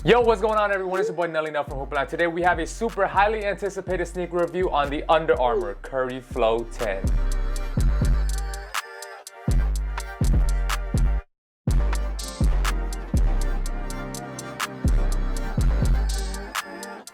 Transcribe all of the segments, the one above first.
Yo, what's going on everyone? It's your boy Nelly Nell from Hoop Line. Today we have a super highly anticipated sneaker review on the Under Armour Curry Flow 10.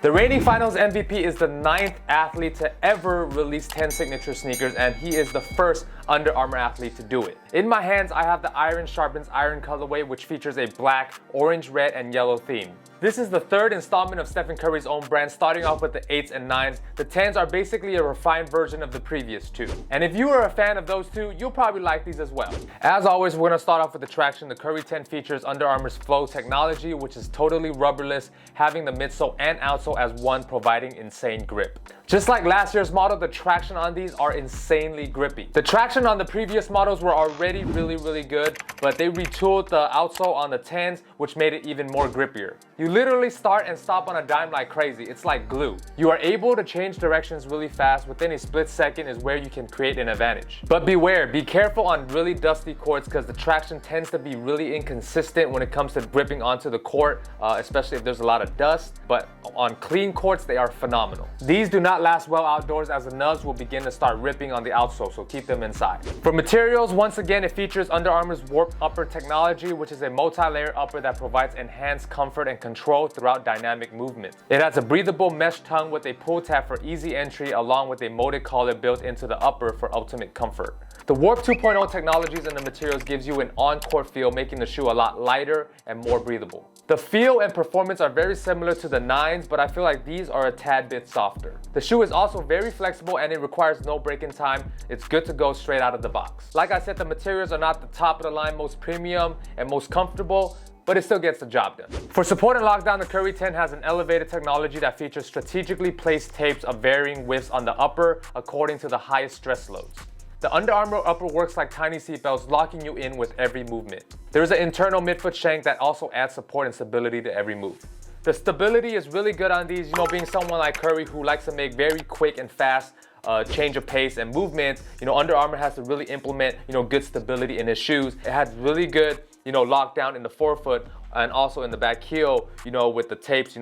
The reigning finals MVP is the 9th athlete to ever release 10 signature sneakers, and he is the first Under Armour athlete to do it. In my hands, I have the Iron Sharpens Iron colorway, which features a black, orange, red, and yellow theme. This is the third installment of Stephen Curry's own brand, starting off with the 8s and 9s. The 10s are basically a refined version of the previous two. And if you are a fan of those two, you'll probably like these as well. As always, we're gonna start off with the traction. The Curry 10 features Under Armour's Flow technology, which is totally rubberless, having the midsole and outsole as one, providing insane grip. Just like last year's model, the traction on these are insanely grippy. The traction on the previous models were already really good, but they retooled the outsole on the 10s, which made it even more grippier. You literally start and stop on a dime like crazy. It's like glue. You are able to change directions really fast. Within a split second is where you can create an advantage. But beware, be careful on really dusty courts because the traction tends to be really inconsistent when it comes to gripping onto the court, especially if there's a lot of dust. But on clean courts, they are phenomenal. These do not last well outdoors as the nubs will begin to start ripping on the outsole, so keep them inside. For materials, once again, it features Under Armour's Warp Upper technology, which is a multi-layer upper that provides enhanced comfort and control throughout dynamic movement. It has a breathable mesh tongue with a pull tab for easy entry, along with a molded collar built into the upper for ultimate comfort. The Warp 2.0 technologies in the materials gives you an on-court feel, making the shoe a lot lighter and more breathable. The feel and performance are very similar to the 9s, but I feel like these are a tad bit softer. The shoe is also very flexible and it requires no break-in time. It's good to go straight out of the box. Like I said, the materials are not the top of the line, most premium and most comfortable, but it still gets the job done. For support and lockdown, the Curry 10 has an elevated technology that features strategically placed tapes of varying widths on the upper according to the highest stress loads. The Under Armour upper works like tiny seatbelts, locking you in with every movement. There is an internal midfoot shank that also adds support and stability to every move. The stability is really good on these, being someone like Curry who likes to make very quick and fast change of pace and movement. Under Armour has to really implement, good stability in his shoes. It has really good, lockdown in the forefoot and also in the back heel, with the tapes,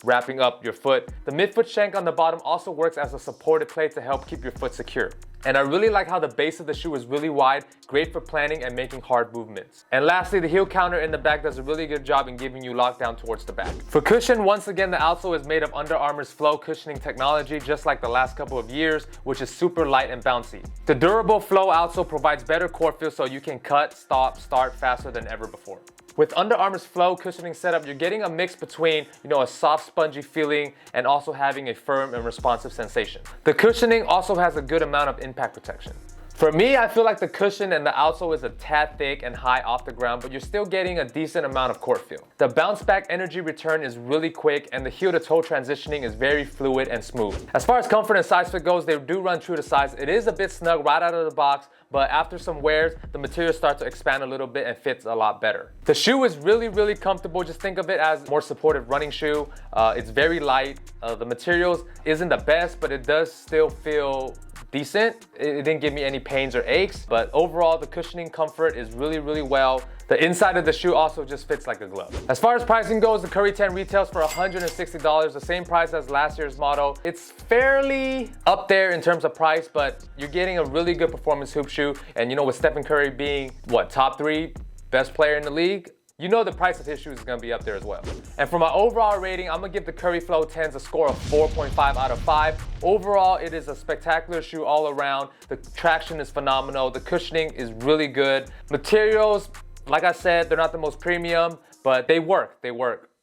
wrapping up your foot. The midfoot shank on the bottom also works as a supported plate to help keep your foot secure. And I really like how the base of the shoe is really wide, great for planning and making hard movements. And lastly, the heel counter in the back does a really good job in giving you lockdown towards the back. For cushion, once again, the outsole is made of Under Armour's Flow cushioning technology, just like the last couple of years, which is super light and bouncy. The durable Flow outsole provides better court feel so you can cut, stop, start faster than ever before. With Under Armour's Flow cushioning setup, you're getting a mix between, a soft, spongy feeling and also having a firm and responsive sensation. The cushioning also has a good amount of impact protection. For me, I feel like the cushion and the outsole is a tad thick and high off the ground, but you're still getting a decent amount of court feel. The bounce back energy return is really quick and the heel to toe transitioning is very fluid and smooth. As far as comfort and size fit goes, they do run true to size. It is a bit snug right out of the box, but after some wears, the material starts to expand a little bit and fits a lot better. The shoe is really comfortable. Just think of it as a more supportive running shoe. It's very light. The materials isn't the best, but it does still feel decent. It didn't give me any pains or aches, but overall the cushioning comfort is really well. The inside of the shoe also just fits like a glove. As far as pricing goes, the Curry 10 retails for $160, the same price as last year's model. It's fairly up there in terms of price, but you're getting a really good performance hoop shoe. And with Stephen Curry being, top 3 best player in the league, the price of his shoes is gonna be up there as well. And for my overall rating, I'm gonna give the Curry Flow 10s a score of 4.5 out of 5. Overall, it is a spectacular shoe all around. The traction is phenomenal. The cushioning is really good. Materials, like I said, they're not the most premium, but they work.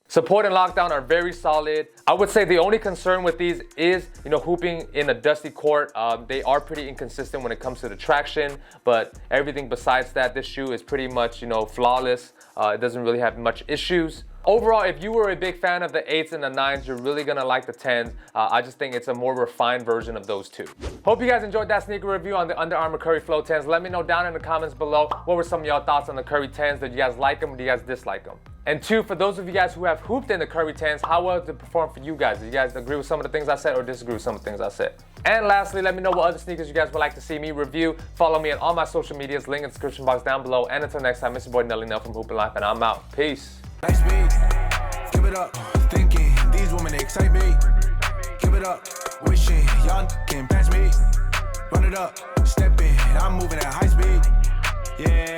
Support and lockdown are very solid. I would say the only concern with these is, hooping in a dusty court. They are pretty inconsistent when it comes to the traction, but everything besides that, this shoe is pretty much, flawless. It doesn't really have much issues. Overall, if you were a big fan of the 8s and the 9s, you're really gonna like the 10s. I just think it's a more refined version of those two. Hope you guys enjoyed that sneaker review on the Under Armour Curry Flow 10s. Let me know down in the comments below, what were some of y'all thoughts on the Curry 10s? Did you guys like them or do you guys dislike them? And 2, for those of you guys who have hooped in the Curry 10s, how well did it perform for you guys? Did you guys agree with some of the things I said or disagree with some of the things I said? And lastly, let me know what other sneakers you guys would like to see me review. Follow me on all my social medias, link in the description box down below. And until next time, it's your boy Nelly Nell from Hoop Life, and I'm out. Peace. Nice it up, thinking these women they excite me. Give it up, wishing y'all can pass me. Run it up, stepping, I'm moving at high speed. Yeah.